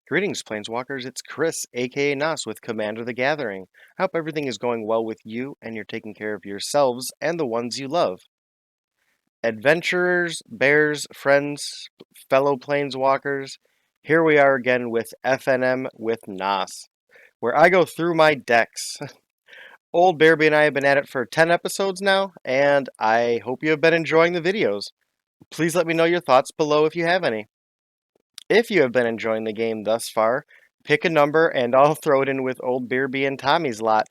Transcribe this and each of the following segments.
Greetings, Planeswalkers. It's Chris, aka NAS, with Commander the Gathering. I hope everything is going well with you and you're taking care of yourselves and the ones you love. Adventurers, bears, friends, fellow Planeswalkers, here we are again with FNM with NAS, where I go through my decks. Old Bearby and I have been at it for 10 episodes now, and I hope you have been enjoying the videos. Please let me know your thoughts below if you have any. If you have been enjoying the game thus far, pick a number and I'll throw it in with Old Bearby and Tommy's lot.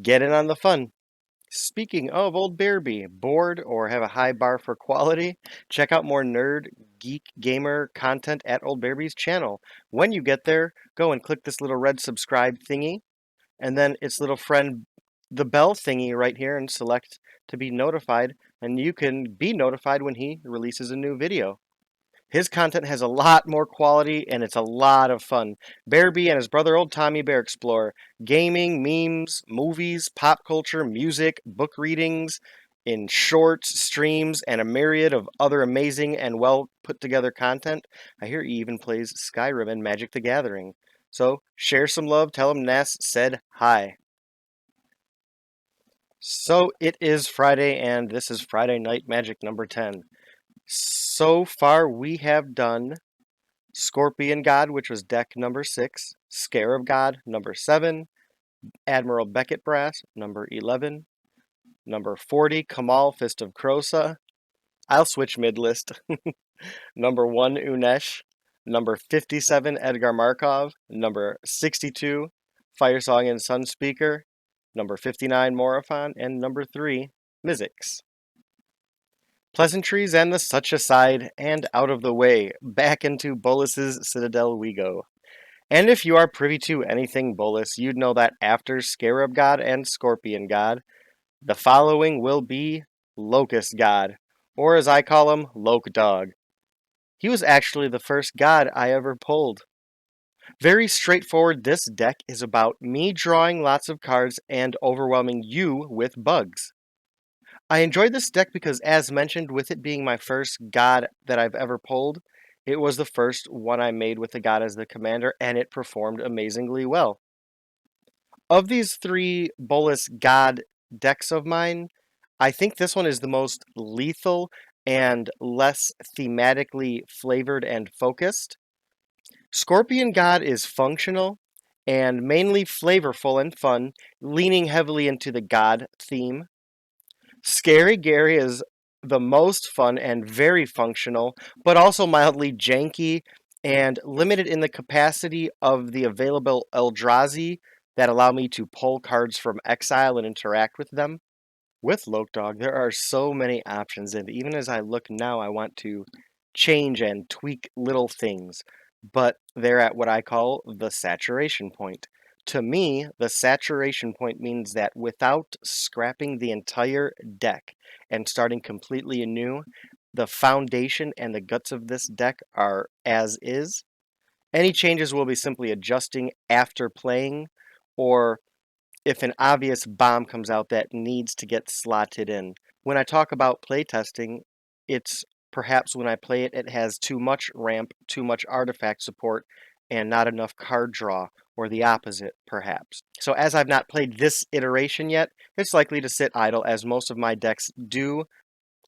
Get in on the fun. Speaking of Old Bearby, bored or have a high bar for quality? Check out more nerd, geek, gamer content at Old Bearby's channel. When you get there, go and click this little red subscribe thingy, and then its little friend, the bell thingy right here, and select to be notified, and you can be notified when he releases a new video. His content has a lot more quality and it's a lot of fun. Bearby and his brother Old Tommy Bear explore gaming, memes, movies, pop culture, music, book readings, in shorts, streams, and a myriad of other amazing and well put together content. I hear he even plays Skyrim and Magic the Gathering. So share some love, tell him Nas said hi. So it is Friday and this is Friday Night Magic number 10. So far we have done Scorpion God, which was deck number 6, Scarab God, number 7, Admiral Becket Brass, number 11, number 40, Kamahl, Fist of Krosa. I'll switch mid-list. Number 1, Unesh, number 57, Edgar Markov, number 62, Firesong and Sunspeaker, number 59, Morophon, and number 3, Mizzix. Pleasantries and the such aside, and out of the way, back into Bolas's Citadel we go. And if you are privy to anything Bolas, you'd know that after Scarab God and Scorpion God, the following will be Locust God, or as I call him, Loc Dog. He was actually the first god I ever pulled. Very straightforward, this deck is about me drawing lots of cards and overwhelming you with bugs. I enjoyed this deck because, as mentioned, with it being my first god that I've ever pulled, it was the first one I made with the god as the commander, and it performed amazingly well. Of these 3 Bolas God decks of mine, I think this one is the most lethal and less thematically flavored and focused. Scorpion God is functional and mainly flavorful and fun, leaning heavily into the god theme. Scary Gary is the most fun and very functional, but also mildly janky and limited in the capacity of the available Eldrazi that allow me to pull cards from exile and interact with them. With Loc Dog, there are so many options, and even as I look now, I want to change and tweak little things, but they're at what I call the saturation point. To me, the saturation point means that without scrapping the entire deck and starting completely anew, the foundation and the guts of this deck are as is. Any changes will be simply adjusting after playing, or if an obvious bomb comes out that needs to get slotted in. When I talk about playtesting, it's perhaps when I play it, it has too much ramp, too much artifact support, and not enough card draw, or the opposite, perhaps. So as I've not played this iteration yet, it's likely to sit idle, as most of my decks do,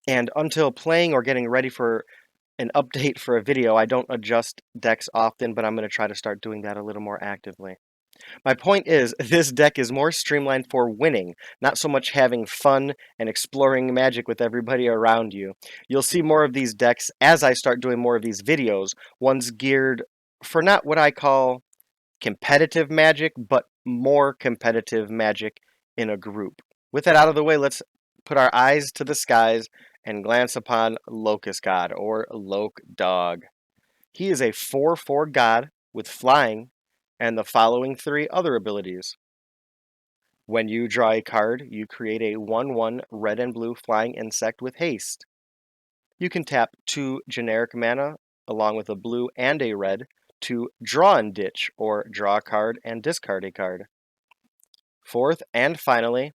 and until playing or getting ready for an update for a video, I don't adjust decks often, but I'm going to try to start doing that a little more actively. My point is, this deck is more streamlined for winning, not so much having fun and exploring Magic with everybody around you. You'll see more of these decks as I start doing more of these videos, ones geared for not what I call competitive Magic, but more competitive Magic in a group. With that out of the way, let's put our eyes to the skies and glance upon Locust God, or Loc Dog. He is a 4/4 god with flying and the following 3 other abilities. When you draw a card, you create a 1/1 red and blue flying insect with haste. You can tap 2 generic mana along with a blue and a red to draw and ditch, or draw a card and discard a card. Fourth and finally,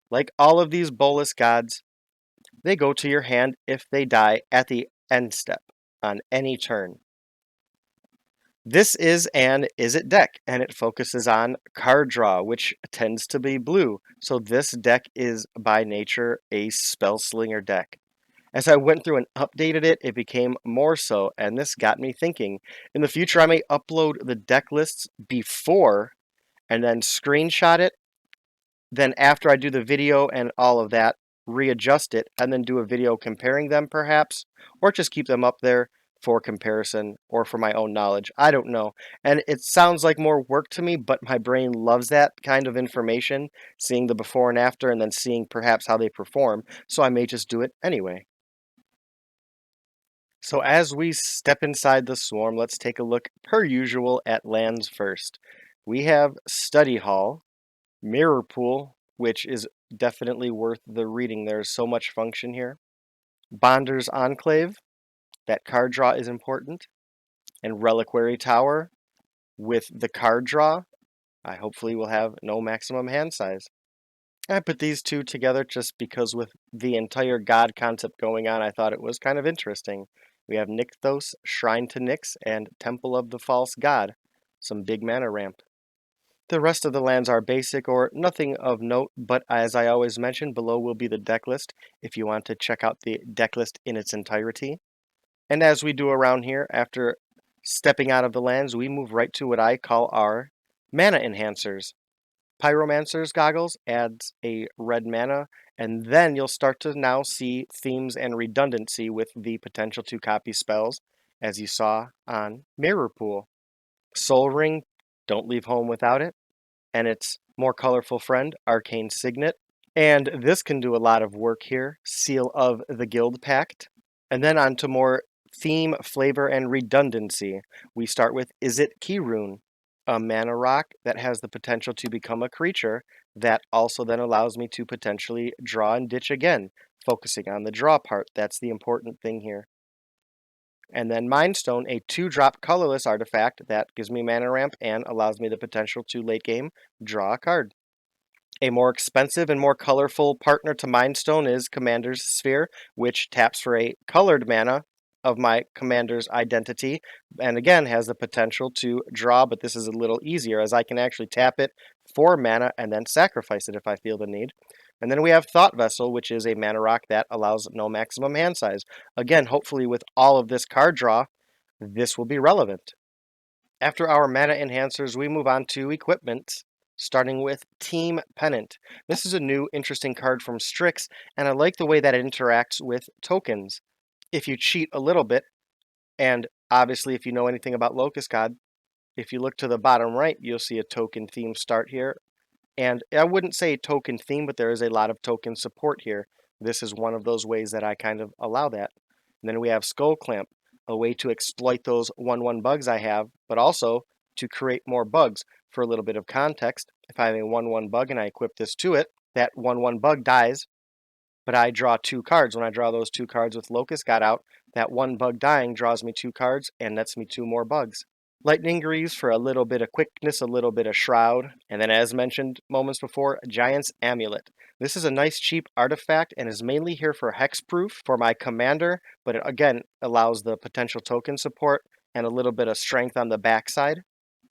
like all of these Bolas gods, they go to your hand if they die at the end step on any turn. This is an Is It deck, and it focuses on card draw, which tends to be blue. So this deck is by nature a spell slinger deck. As I went through and updated it, it became more so, and this got me thinking. In the future, I may upload the deck lists before and then screenshot it. Then after I do the video and all of that, readjust it, and then do a video comparing them perhaps, or just keep them up there for comparison or for my own knowledge. I don't know. And it sounds like more work to me, but my brain loves that kind of information, seeing the before and after, and then seeing perhaps how they perform, so I may just do it anyway. So as we step inside the swarm, let's take a look, per usual, at lands first. We have Study Hall, Mirror Pool, which is definitely worth the reading. There's so much function here. Bonder's Enclave, that card draw is important. And Reliquary Tower, with the card draw, I hopefully will have no maximum hand size. I put these two together just because with the entire god concept going on, I thought it was kind of interesting. We have Nykthos, Shrine to Nyx, and Temple of the False God. Some big mana ramp. The rest of the lands are basic or nothing of note, but as I always mention, below will be the deck list if you want to check out the deck list in its entirety. And as we do around here, after stepping out of the lands, we move right to what I call our mana enhancers. Pyromancer's Goggles adds a red mana, and then you'll start to now see themes and redundancy with the potential to copy spells, as you saw on Mirror Pool. Soul Ring, don't leave home without it, and its more colorful friend, Arcane Signet. And this can do a lot of work here, Seal of the Guild Pact. And then on to more theme, flavor, and redundancy. We start with Izzet Keyrune, a mana rock that has the potential to become a creature that also then allows me to potentially draw and ditch again, focusing on the draw part. That's the important thing here. And then Mind Stone, a 2-drop colorless artifact that gives me mana ramp and allows me the potential to late game draw a card. A more expensive and more colorful partner to Mind Stone is Commander's Sphere, which taps for a colored mana of my commander's identity, and again has the potential to draw, but this is a little easier as I can actually tap it for mana and then sacrifice it if I feel the need. And then we have Thought Vessel, which is a mana rock that allows no maximum hand size. Again, hopefully with all of this card draw, this will be relevant. After our mana enhancers, we move on to equipment, starting with Team Pennant. This is a new interesting card from Strix, and I like the way that it interacts with tokens. If you cheat a little bit, and obviously if you know anything about Locust God, if you look to the bottom right, you'll see a token theme start here. And I wouldn't say token theme, but there is a lot of token support here. This is one of those ways that I kind of allow that. And then we have Skull Clamp, a way to exploit those 1/1 bugs I have, but also to create more bugs. For a little bit of context, if I have a 1/1 bug and I equip this to it, that 1/1 bug dies, but I draw 2 cards. When I draw those 2 cards with Locust God out, that 1 bug dying draws me 2 cards and nets me 2 more bugs. Lightning Greaves for a little bit of quickness, a little bit of Shroud, and then as mentioned moments before, Giant's Amulet. This is a nice cheap artifact and is mainly here for hexproof for my commander, but it again allows the potential token support and a little bit of strength on the backside.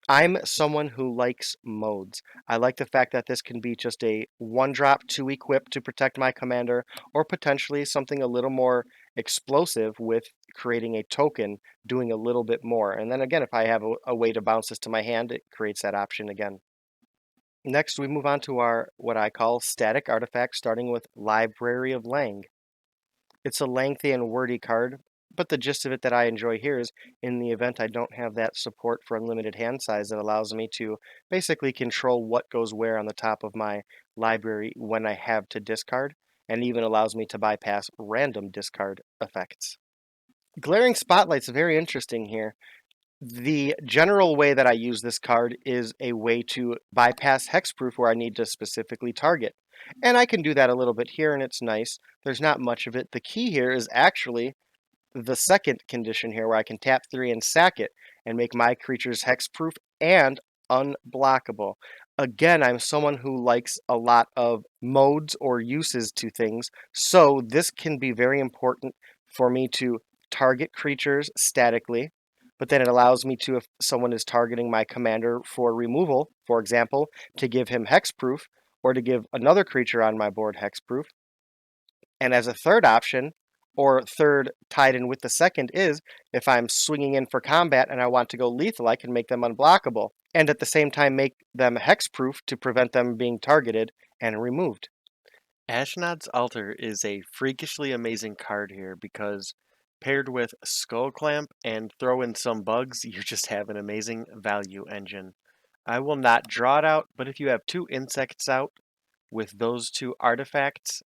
I'm someone who likes modes. I like the fact that this can be just a 1-drop to equip to protect my commander, or potentially something a little more explosive with creating a token, doing a little bit more. And then again, if I have a way to bounce this to my hand, it creates that option again. Next, we move on to our what I call static artifacts, starting with Library of Lang. It's a lengthy and wordy card, but the gist of it that I enjoy here is in the event I don't have that support for unlimited hand size, it allows me to basically control what goes where on the top of my library when I have to discard, and even allows me to bypass random discard effects. Glaring Spotlight's very interesting here. The general way that I use this card is a way to bypass hexproof where I need to specifically target. And I can do that a little bit here, and it's nice. There's not much of it. The key here is actually the second condition here, where I can tap 3 and sack it and make my creatures hexproof and unblockable. Again, I'm someone who likes a lot of modes or uses to things, so this can be very important for me to target creatures statically, but then it allows me to, if someone is targeting my commander for removal, for example, to give him hexproof, or to give another creature on my board hexproof. And as a third option, or third tied in with the second, is if I'm swinging in for combat and I want to go lethal, I can make them unblockable, and at the same time make them hexproof to prevent them being targeted and removed. Ashnod's Altar is a freakishly amazing card here because paired with Skull Clamp and throw in some bugs, you just have an amazing value engine. I will not draw it out, but if you have 2 insects out with those 2 artifacts,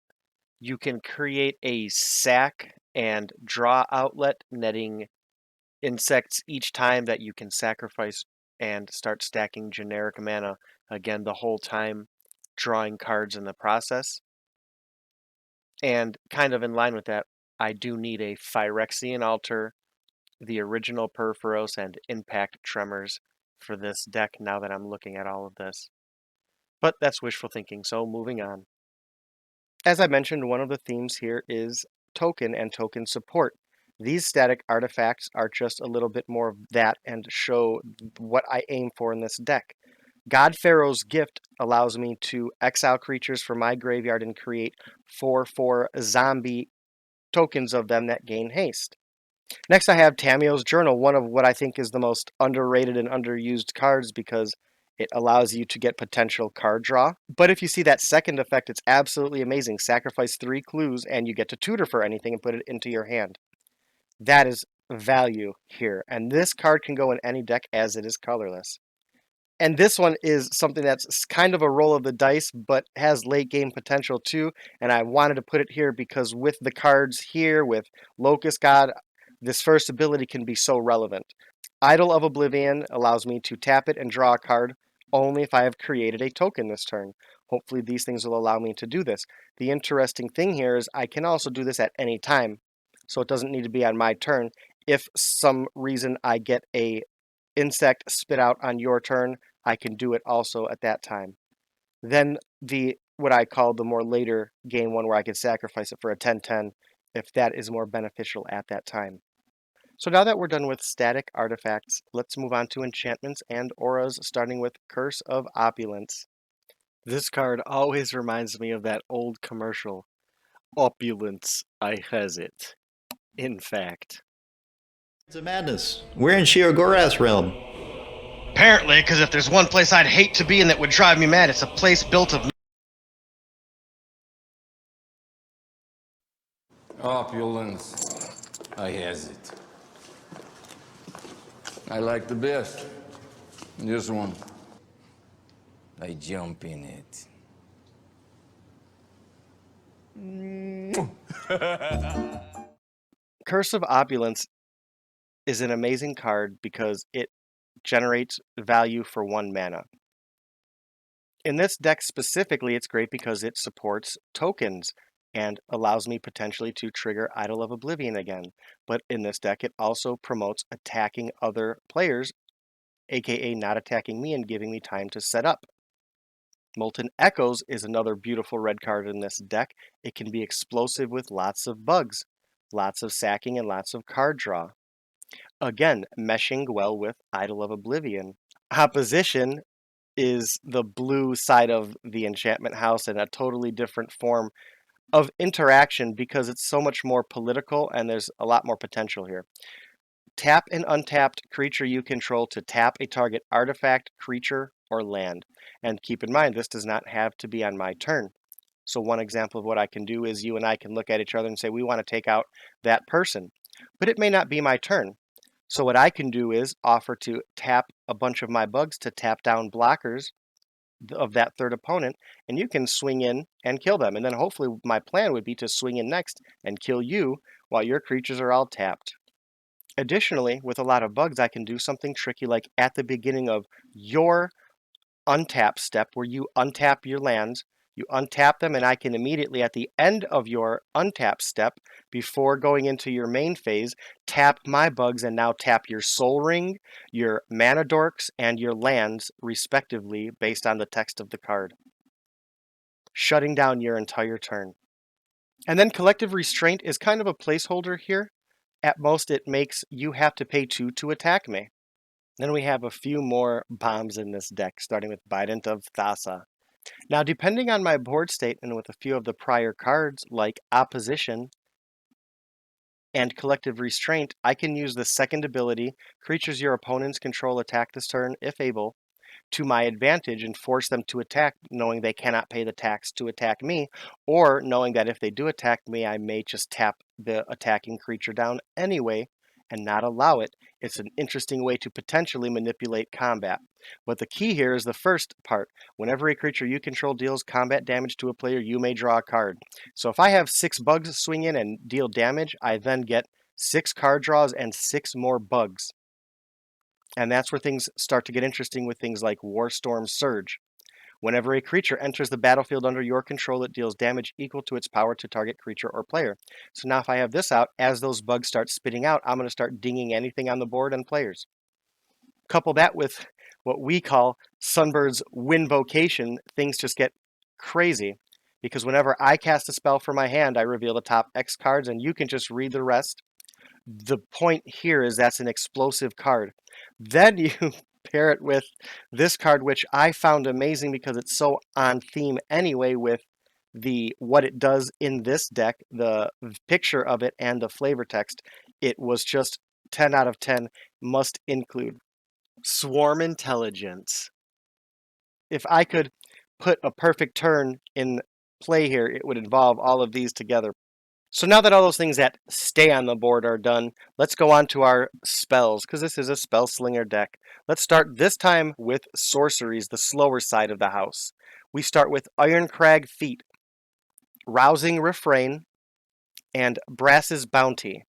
you can create a sack and draw outlet, netting insects each time that you can sacrifice and start stacking generic mana, again, the whole time drawing cards in the process. And kind of in line with that, I do need a Phyrexian Altar, the original Purphoros, and Impact Tremors for this deck now that I'm looking at all of this. But that's wishful thinking, so moving on. As I mentioned, one of the themes here is token and token support. These static artifacts are just a little bit more of that and show what I aim for in this deck. God Pharaoh's Gift allows me to exile creatures from my graveyard and create 4/4 zombie tokens of them that gain haste. Next I have Tamiyo's Journal, one of what I think is the most underrated and underused cards because it allows you to get potential card draw. But if you see that second effect, it's absolutely amazing. Sacrifice 3 clues and you get to tutor for anything and put it into your hand. That is value here. And this card can go in any deck as it is colorless. And this one is something that's kind of a roll of the dice, but has late game potential too. And I wanted to put it here because with the cards here, with Locust God, this first ability can be so relevant. Idol of Oblivion allows me to tap it and draw a card only if I have created a token this turn. Hopefully these things will allow me to do this. The interesting thing here is I can also do this at any time, so it doesn't need to be on my turn. If some reason I get a insect spit out on your turn, I can do it also at that time. Then what I call the more later game one where I can sacrifice it for a 10/10 if that is more beneficial at that time. So now that we're done with static artifacts, let's move on to enchantments and auras, starting with Curse of Opulence. This card always reminds me of that old commercial. Opulence, I has it. In fact. It's a madness. We're in Shiragorath's realm. Apparently, because if there's one place I'd hate to be and that would drive me mad, it's a place built of... Opulence, I has it. I like the best. This one. I jump in it. Curse of Opulence is an amazing card because it generates value for 1 mana. In this deck specifically, it's great because it supports tokens and allows me potentially to trigger Idol of Oblivion again. But in this deck, it also promotes attacking other players, aka not attacking me and giving me time to set up. Molten Echoes is another beautiful red card in this deck. It can be explosive with lots of bugs, lots of sacking, and lots of card draw. Again, meshing well with Idol of Oblivion. Opposition is the blue side of the enchantment house and a totally different form of interaction because it's so much more political and there's a lot more potential here. Tap an untapped creature you control to tap a target artifact, creature, or land. And keep in mind, this does not have to be on my turn. So one example of what I can do is you and I can look at each other and say, we want to take out that person. But it may not be my turn. So what I can do is offer to tap a bunch of my bugs to tap down blockers of that third opponent, and you can swing in and kill them. And then hopefully my plan would be to swing in next and kill you while your creatures are all tapped. Additionally, with a lot of bugs, I can do something tricky like at the beginning of your untap step where you untap your lands, you untap them, and I can immediately at the end of your untap step, before going into your main phase, tap my bugs and now tap your Soul Ring, your Mana Dorks, and your lands, respectively, based on the text of the card, shutting down your entire turn. And then Collective Restraint is kind of a placeholder here. At most, it makes you have to pay 2 to attack me. Then we have a few more bombs in this deck, starting with Bident of Thassa. Now, depending on my board state and with a few of the prior cards, like Opposition and Collective Restraint, I can use the second ability, creatures your opponents control attack this turn, if able, to my advantage and force them to attack, knowing they cannot pay the tax to attack me, or knowing that if they do attack me, I may just tap the attacking creature down anyway and not allow it. It's an interesting way to potentially manipulate combat. But the key here is the first part. Whenever a creature you control deals combat damage to a player, you may draw a card. So if I have 6 bugs swing in and deal damage, I then get 6 card draws and 6 more bugs. And that's where things start to get interesting with things like Warstorm Surge. Whenever a creature enters the battlefield under your control, it deals damage equal to its power to target creature or player. So now if I have this out, as those bugs start spitting out, I'm going to start dinging anything on the board and players. Couple that with what we call Sunbird's Winvocation, things just get crazy. Because whenever I cast a spell from my hand, I reveal the top X cards, and you can just read the rest. The point here is that's an explosive card. Then you pair it with this card, which I found amazing because it's so on theme anyway with what it does in this deck, the picture of it and the flavor text. It was just 10 out of 10, must include. Swarm Intelligence. If I could put a perfect turn in play here, it would involve all of these together. So now that all those things that stay on the board are done, let's go on to our spells, because this is a spell slinger deck. Let's start this time with sorceries, the slower side of the house. We start with Ironcrag Feet, Rousing Refrain, and Brass's Bounty.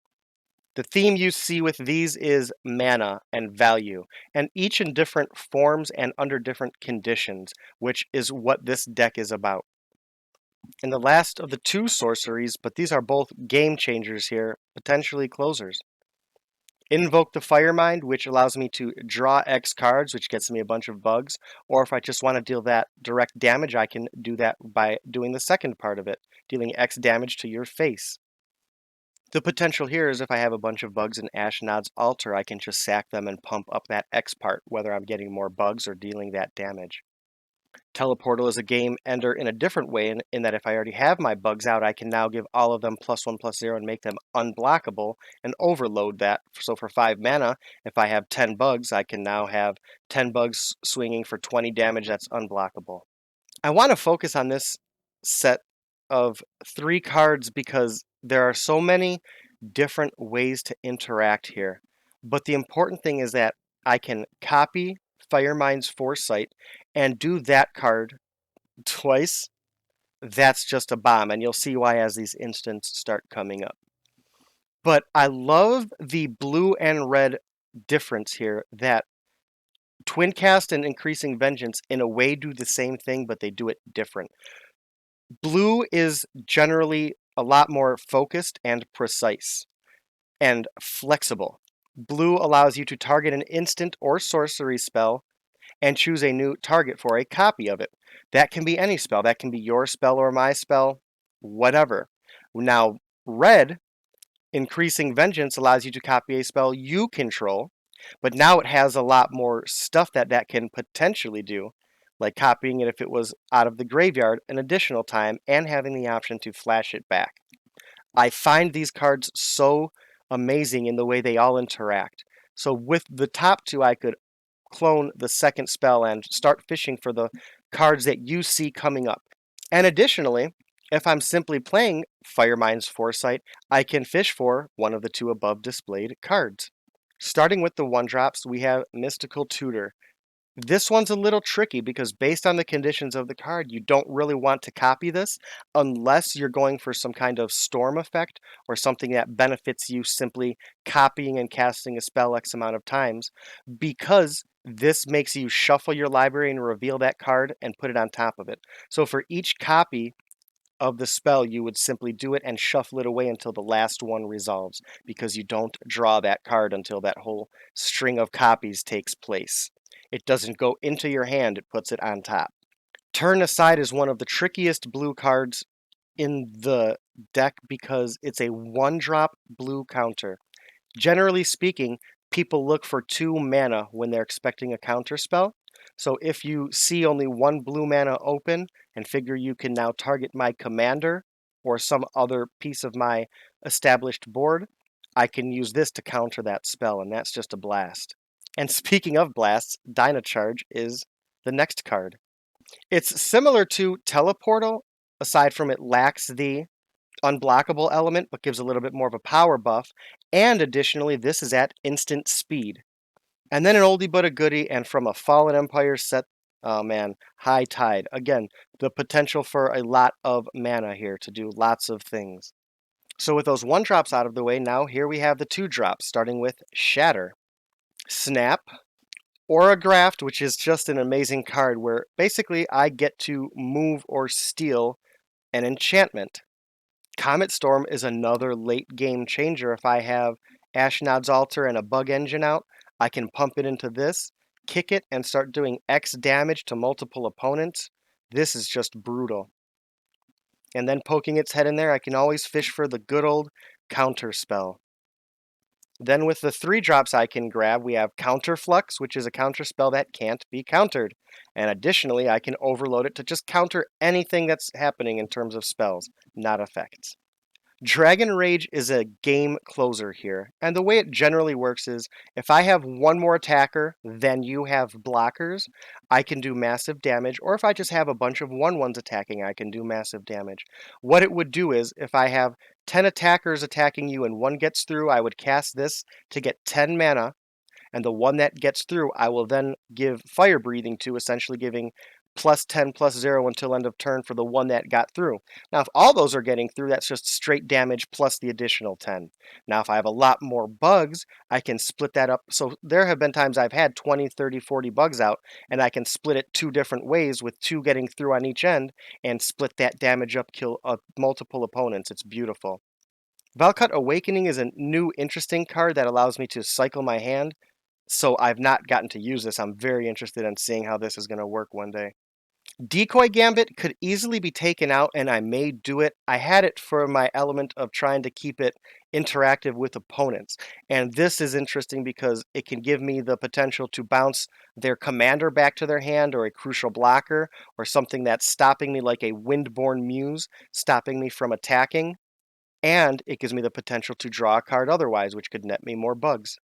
The theme you see with these is mana and value, and each in different forms and under different conditions, which is what this deck is about. And the last of the 2 sorceries, but these are both game changers here, potentially closers. Invoke the Firemind, which allows me to draw X cards, which gets me a bunch of bugs, or if I just want to deal that direct damage, I can do that by doing the second part of it, dealing X damage to your face. The potential here is if I have a bunch of bugs in Ashnod's Altar, I can just sack them and pump up that X part, whether I'm getting more bugs or dealing that damage. Teleportal is a game ender in a different way in that if I already have my bugs out, I can now give all of them +1/+0 and make them unblockable and overload that. So for 5 mana, if I have 10 bugs, I can now have 10 bugs swinging for 20 damage that's unblockable. I want to focus on this set of 3 cards because there are so many different ways to interact here. But the important thing is that I can copy Firemind's Foresight and do that card twice. That's just a bomb, and you'll see why as these instants start coming up. But I love the blue and red difference here, that Twincast and Increasing Vengeance in a way do the same thing, but they do it different. Blue is generally a lot more focused and precise and flexible. Blue allows you to target an instant or sorcery spell and choose a new target for a copy of it. That can be any spell. That can be your spell or my spell, whatever. Now, red, Increasing Vengeance, allows you to copy a spell you control, but now it has a lot more stuff that can potentially do, like copying it if it was out of the graveyard an additional time and having the option to flash it back. I find these cards so amazing in the way they all interact. So with the top 2, I could clone the second spell and start fishing for the cards that you see coming up. And additionally, if I'm simply playing Firemind's Foresight, I can fish for one of the 2 above displayed cards. Starting with the 1-drops, we have Mystical Tutor. This one's a little tricky because based on the conditions of the card, you don't really want to copy this unless you're going for some kind of storm effect or something that benefits you simply copying and casting a spell X amount of times, because this makes you shuffle your library and reveal that card and put it on top of it. So for each copy of the spell, you would simply do it and shuffle it away until the last one resolves, because you don't draw that card until that whole string of copies takes place. It doesn't go into your hand, it puts it on top. Turn Aside is one of the trickiest blue cards in the deck because it's a 1-drop blue counter. Generally speaking, people look for 2 mana when they're expecting a counter spell. So if you see only 1 blue mana open and figure you can now target my commander or some other piece of my established board, I can use this to counter that spell, and that's just a blast. And speaking of blasts, Dynacharge is the next card. It's similar to Teleportal, aside from it lacks the unblockable element, but gives a little bit more of a power buff. And additionally, this is at instant speed. And then an oldie but a goodie, and from a Fallen Empire set, oh man, High Tide. Again, the potential for a lot of mana here to do lots of things. So with those 1-drops out of the way, now here we have the 2-drops, starting with Shatter. Snap, Auragraft, which is just an amazing card where basically I get to move or steal an enchantment. Comet Storm is another late game changer. If I have Ashnod's Altar and a Bug Engine out, I can pump it into this, kick it, and start doing X damage to multiple opponents. This is just brutal. And then poking its head in there, I can always fish for the good old counter spell. Then with the 3-drops I can grab, we have Counterflux, which is a counter spell that can't be countered. And additionally, I can overload it to just counter anything that's happening in terms of spells, not effects. Dragon Rage is a game closer here, and the way it generally works is if I have one more attacker than you have blockers, I can do massive damage, or if I just have a bunch of 1/1s attacking, I can do massive damage. What it would do is if I have 10 attackers attacking you and one gets through, I would cast this to get 10 mana, and the one that gets through, I will then give Fire Breathing to, essentially giving +10/+0 until end of turn for the one that got through. Now, if all those are getting through, that's just straight damage plus the additional 10. Now, if I have a lot more bugs, I can split that up. So there have been times I've had 20, 30, 40 bugs out, and I can split it 2 different ways with 2 getting through on each end and split that damage up, kill multiple opponents. It's beautiful. Valkut Awakening is a new interesting card that allows me to cycle my hand. So I've not gotten to use this. I'm very interested in seeing how this is going to work one day. Decoy Gambit could easily be taken out, and I may do it. I had it for my element of trying to keep it interactive with opponents. And this is interesting because it can give me the potential to bounce their commander back to their hand, or a crucial blocker, or something that's stopping me, like a Windborn Muse, stopping me from attacking. And it gives me the potential to draw a card otherwise, which could net me more bugs.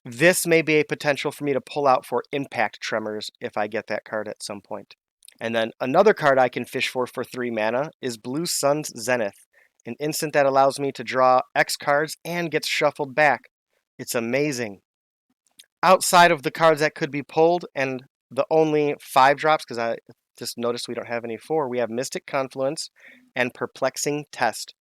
This may be a potential for me to pull out for Impact Tremors if I get that card at some point. And then another card I can fish for 3 mana is Blue Sun's Zenith, an instant that allows me to draw X cards and gets shuffled back. It's amazing. Outside of the cards that could be pulled, and the only 5-drops, because I just noticed we don't have any 4, we have Mystic Confluence and Perplexing Test.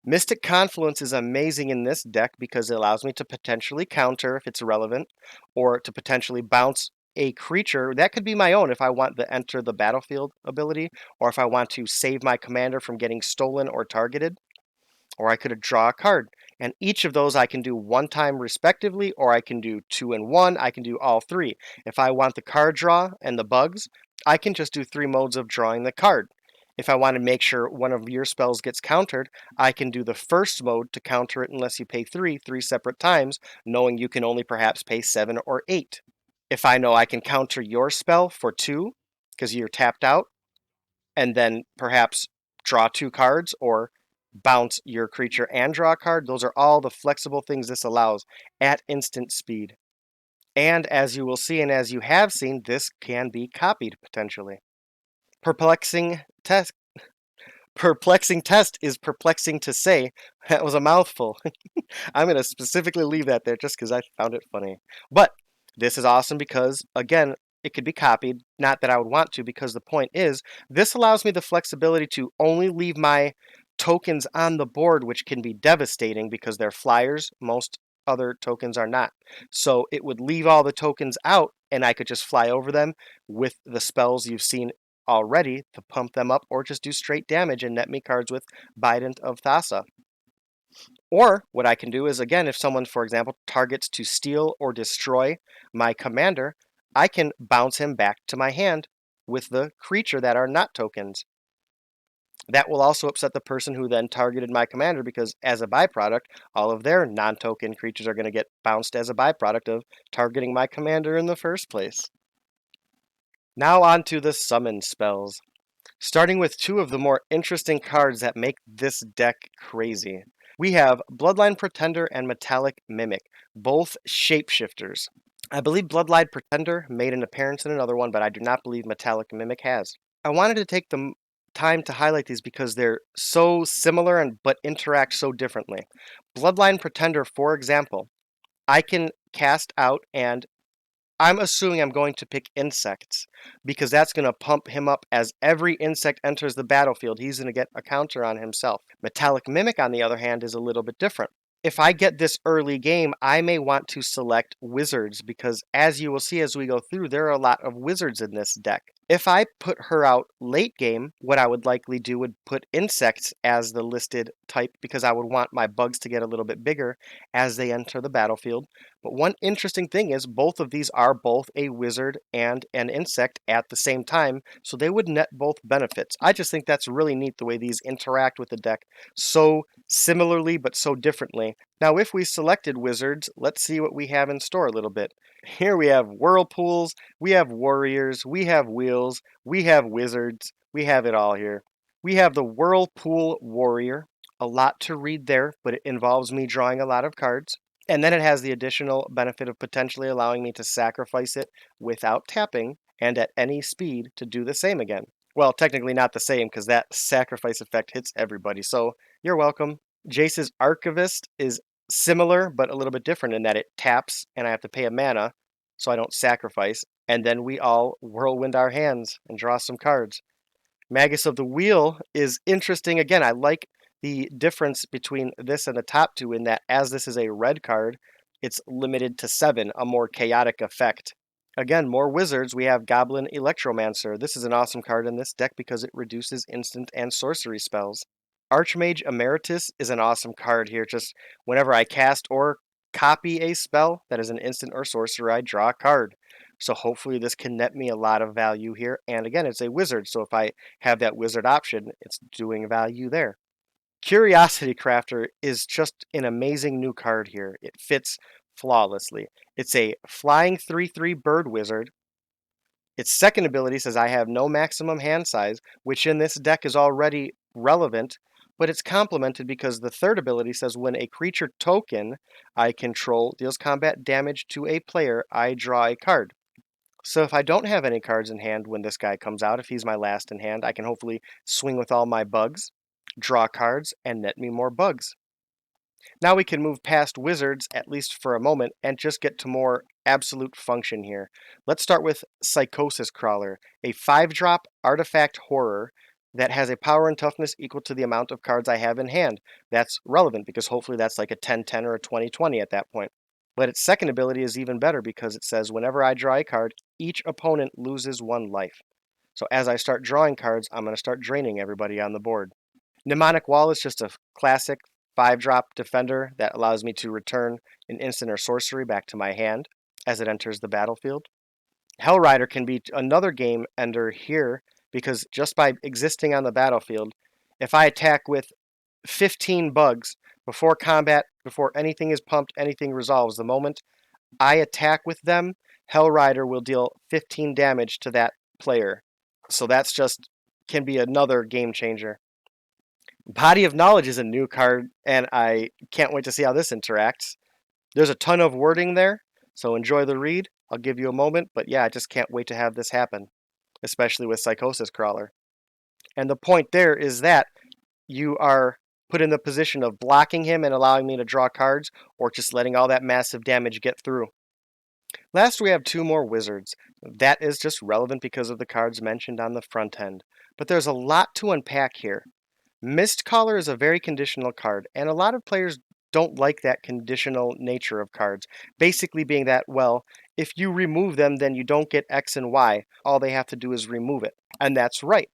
Mystic Confluence is amazing in this deck because it allows me to potentially counter if it's relevant, or to potentially bounce a creature. That could be my own if I want the Enter the Battlefield ability, or if I want to save my commander from getting stolen or targeted, or I could draw a card. And each of those I can do 1 time respectively, or I can do 2 in 1, I can do all 3. If I want the card draw and the bugs, I can just do 3 modes of drawing the card. If I want to make sure one of your spells gets countered, I can do the first mode to counter it unless you pay 3 separate times, knowing you can only perhaps pay 7 or 8. If I know I can counter your spell for 2, because you're tapped out, and then perhaps draw 2 cards, or bounce your creature and draw a card, those are all the flexible things this allows at instant speed. And as you will see, and as you have seen, this can be copied potentially. Perplexing Test is perplexing to say. That was a mouthful. I'm going to specifically leave that there just because I found it funny. But this is awesome because, again, it could be copied. Not that I would want to, because the point is, this allows me the flexibility to only leave my tokens on the board, which can be devastating because they're flyers. Most other tokens are not. So it would leave all the tokens out, and I could just fly over them with the spells you've seen already to pump them up, or just do straight damage and net me cards with Bident of Thassa. Or what I can do is, again, if someone, for example, targets to steal or destroy my commander, I can bounce him back to my hand with the creature that are not tokens. That will also upset the person who then targeted my commander because, as a byproduct, all of their non-token creatures are going to get bounced as a byproduct of targeting my commander in the first place. Now on to the summon spells. Starting with two of the more interesting cards that make this deck crazy. We have Bloodline Pretender and Metallic Mimic, both shapeshifters. I believe Bloodline Pretender made an appearance in another one, but I do not believe Metallic Mimic has. I wanted to take the time to highlight these because they're so similar but interact so differently. Bloodline Pretender, for example, I can cast out, and I'm assuming I'm going to pick insects because that's going to pump him up as every insect enters the battlefield. He's going to get a counter on himself. Metallic Mimic, on the other hand, is a little bit different. If I get this early game, I may want to select wizards because, as you will see as we go through, there are a lot of wizards in this deck. If I put her out late game, what I would likely do would put insects as the listed type because I would want my bugs to get a little bit bigger as they enter the battlefield. But one interesting thing is both of these are both a wizard and an insect at the same time, so they would net both benefits. I just think that's really neat the way these interact with the deck so similarly but so differently. Now, if we selected wizards, let's see what we have in store a little bit. Here we have whirlpools, we have warriors, we have wheels, we have wizards, we have it all here. We have the Whirlpool Warrior. A lot to read there, but it involves me drawing a lot of cards. And then it has the additional benefit of potentially allowing me to sacrifice it without tapping and at any speed to do the same again. Well, technically not the same because that sacrifice effect hits everybody, so you're welcome. Jace's Archivist is similar but a little bit different in that it taps and I have to pay a mana so I don't sacrifice, and then we all whirlwind our hands and draw some cards. Magus of the Wheel is interesting. Again, I like the difference between this and the top two in that as this is a red card, it's limited to 7, a more chaotic effect. Again, more wizards. We have Goblin Electromancer. This is an awesome card in this deck because it reduces instant and sorcery spells. Archmage Emeritus is an awesome card here. Just whenever I cast or copy a spell that is an instant or sorcerer, I draw a card. So hopefully this can net me a lot of value here. And again, it's a wizard, so if I have that wizard option, it's doing value there. Curiosity Crafter is just an amazing new card here. It fits flawlessly. It's a flying 3/3 bird wizard. Its second ability says I have no maximum hand size, which in this deck is already relevant, but it's complemented because the third ability says when a creature token I control deals combat damage to a player, I draw a card. So if I don't have any cards in hand when this guy comes out, if he's my last in hand, I can hopefully swing with all my bugs, draw cards, and net me more bugs. Now we can move past wizards, at least for a moment, and just get to more absolute function here. Let's start with Psychosis Crawler, a 5-drop artifact horror that has a power and toughness equal to the amount of cards I have in hand. That's relevant because hopefully that's like a 10-10 or a 20-20 at that point. But its second ability is even better because it says whenever I draw a card, each opponent loses 1 life. So as I start drawing cards, I'm going to start draining everybody on the board. Mnemonic Wall is just a classic 5-drop defender that allows me to return an instant or sorcery back to my hand as it enters the battlefield. Hellrider can be another game ender here because just by existing on the battlefield, if I attack with 15 bugs before combat, before anything is pumped, anything resolves, the moment I attack with them, Hellrider will deal 15 damage to that player. So that's just can be another game changer. Body of Knowledge is a new card, and I can't wait to see how this interacts. There's a ton of wording there, so enjoy the read. I'll give you a moment, but yeah, I just can't wait to have this happen, especially with Psychosis Crawler. And the point there is that you are put in the position of blocking him and allowing me to draw cards, or just letting all that massive damage get through. Last, we have 2 more wizards. That is just relevant because of the cards mentioned on the front end. But there's a lot to unpack here. Mistcaller is a very conditional card, and a lot of players don't like that conditional nature of cards. Basically being that, well, if you remove them, then you don't get X and Y. All they have to do is remove it. And that's right.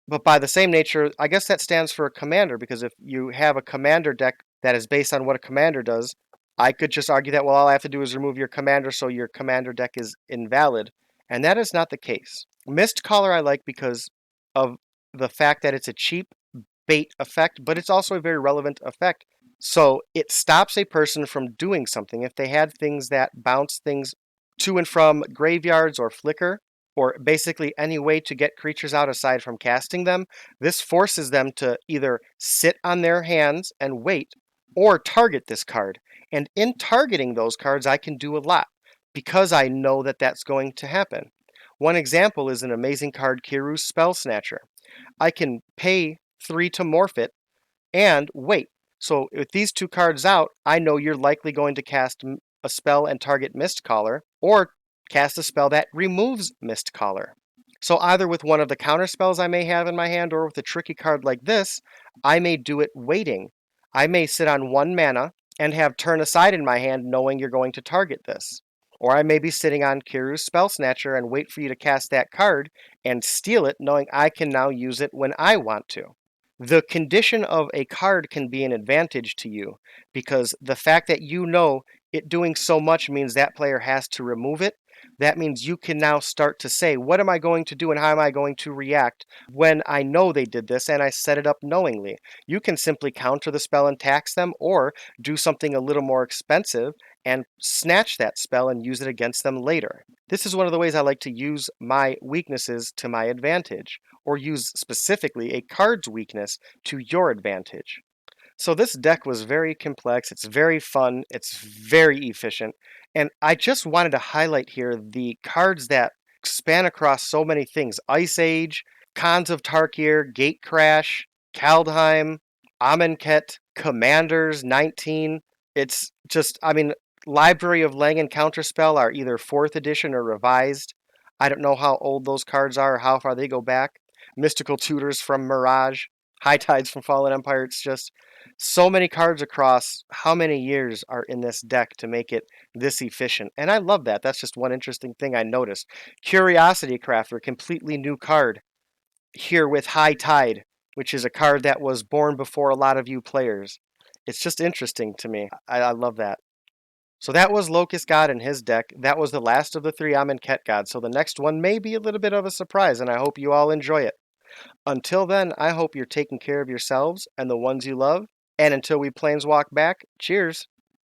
But by the same nature, I guess that stands for a commander, because if you have a commander deck that is based on what a commander does, I could just argue that, well, all I have to do is remove your commander, so your commander deck is invalid. And that is not the case. Mistcaller I like because of the fact that it's a cheap bait effect, but it's also a very relevant effect. So it stops a person from doing something. If they had things that bounce things to and from graveyards or flicker, or basically any way to get creatures out aside from casting them, this forces them to either sit on their hands and wait, or target this card. And in targeting those cards, I can do a lot because I know that that's going to happen. One example is an amazing card, Kiru's Spell Snatcher. I can pay 3 to morph it and wait. So with these two cards out, I know you're likely going to cast a spell and target Mistcaller, or cast a spell that removes Mistcaller. So either with one of the counter spells I may have in my hand, or with a tricky card like this, I may do it waiting. I may sit on 1 mana and have Turn Aside in my hand knowing you're going to target this. Or I may be sitting on Kiru's Spell Snatcher and wait for you to cast that card and steal it knowing I can now use it when I want to. The condition of a card can be an advantage to you because the fact that you know it doing so much means that player has to remove it. That means you can now start to say, what am I going to do and how am I going to react when I know they did this and I set it up knowingly? You can simply counter the spell and tax them, or do something a little more expensive and snatch that spell and use it against them later. This is one of the ways I like to use my weaknesses to my advantage, or use specifically a card's weakness to your advantage. So this deck was very complex, it's very fun, it's very efficient, and I just wanted to highlight here the cards that span across so many things. Ice Age, Khans of Tarkir, Gatecrash, Kaldheim, Amonkhet, Commanders 19. It's just, I mean, Library of Langan Counterspell are either 4th edition or revised. I don't know how old those cards are or how far they go back. Mystical Tutors from Mirage, High Tides from Fallen Empire. It's just so many cards across how many years are in this deck to make it this efficient. And I love that. That's just one interesting thing I noticed. Curiosity Crafter, completely new card here with High Tide, which is a card that was born before a lot of you players. It's just interesting to me. I love that. So that was Locust God and his deck. That was the last of the 3 Amonkhet gods. So the next one may be a little bit of a surprise, and I hope you all enjoy it. Until then, I hope you're taking care of yourselves and the ones you love. And until we planeswalk back, cheers.